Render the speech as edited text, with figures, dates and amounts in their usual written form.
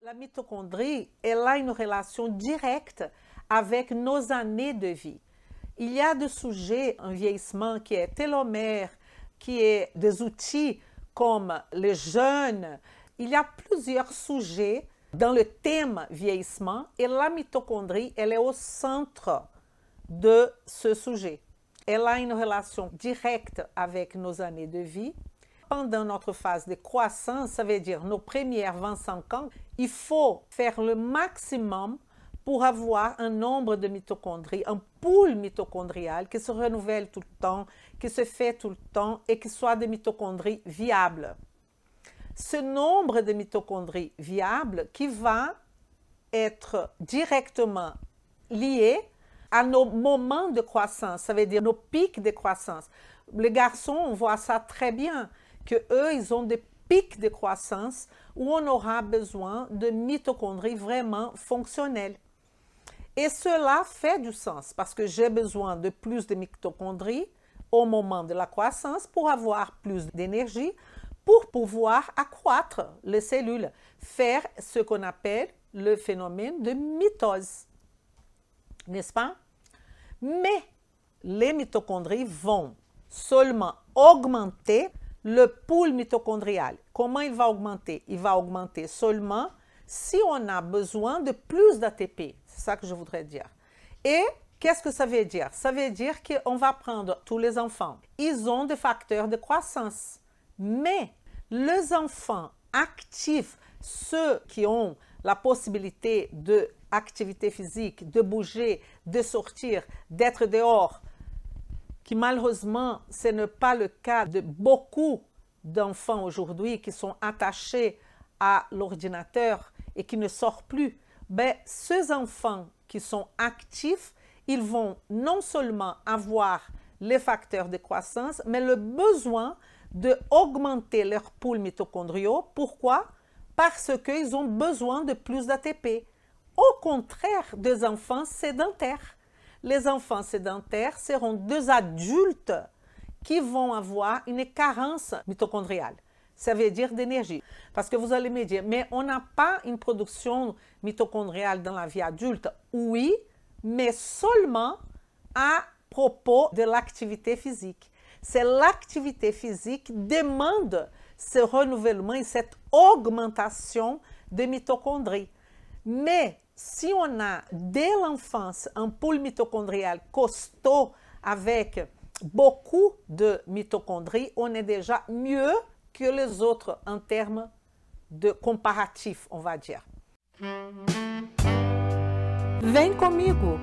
La mitochondrie, elle a une relation directe avec nos années de vie. Il y a des sujets en vieillissement qui est télomère, qui est des outils comme les jeunes. Il y a plusieurs sujets dans le thème vieillissement et la mitochondrie, elle est au centre de ce sujet. Elle a une relation directe avec nos années de vie. Pendant notre phase de croissance, ça veut dire nos premières 25 ans, il faut faire le maximum pour avoir un nombre de mitochondries, un pool mitochondrial qui se renouvelle tout le temps, qui se fait tout le temps et qui soit des mitochondries viables. Ce nombre de mitochondries viables qui va être directement lié à nos moments de croissance, ça veut dire nos pics de croissance. Les garçons, on voit ça très bien, qu'eux, ils ont des pics de croissance où on aura besoin de mitochondries vraiment fonctionnelles. Et cela fait du sens parce que j'ai besoin de plus de mitochondries au moment de la croissance pour avoir plus d'énergie, pour pouvoir accroître les cellules, faire ce qu'on appelle le phénomène de mitose. N'est-ce pas? Mais les mitochondries vont seulement augmenter le pool mitochondrial. Comment il va augmenter? Il va augmenter seulement si on a besoin de plus d'ATP. C'est ça que je voudrais dire. Et qu'est-ce que ça veut dire? Ça veut dire qu'on va prendre tous les enfants. Ils ont des facteurs de croissance. Mais les enfants actifs, ceux qui ont la possibilité d'activité physique, de bouger, de sortir, d'être dehors, qui malheureusement, ce n'est pas le cas de beaucoup d'enfants aujourd'hui qui sont attachés à l'ordinateur et qui ne sortent plus. Ben, ces enfants qui sont actifs, ils vont non seulement avoir les facteurs de croissance, mais le besoin d'augmenter leurs pouls mitochondriaux. Pourquoi? Parce qu'ils ont besoin de plus d'ATP. Au contraire des enfants sédentaires. Les enfants sédentaires seront des adultes qui vont avoir une carence mitochondriale. Ça veut dire d'énergie. Parce que vous allez me dire, mais on n'a pas une production mitochondriale dans la vie adulte. Oui, mais seulement à propos de l'activité physique. C'est l'activité physique qui demande ce renouvellement et cette augmentation de mitochondries. Mais si on a dès l'enfance un pool mitochondrial costaud avec beaucoup de mitochondries, on est déjà mieux que les autres en termes de comparatif, on va dire. Vem comigo!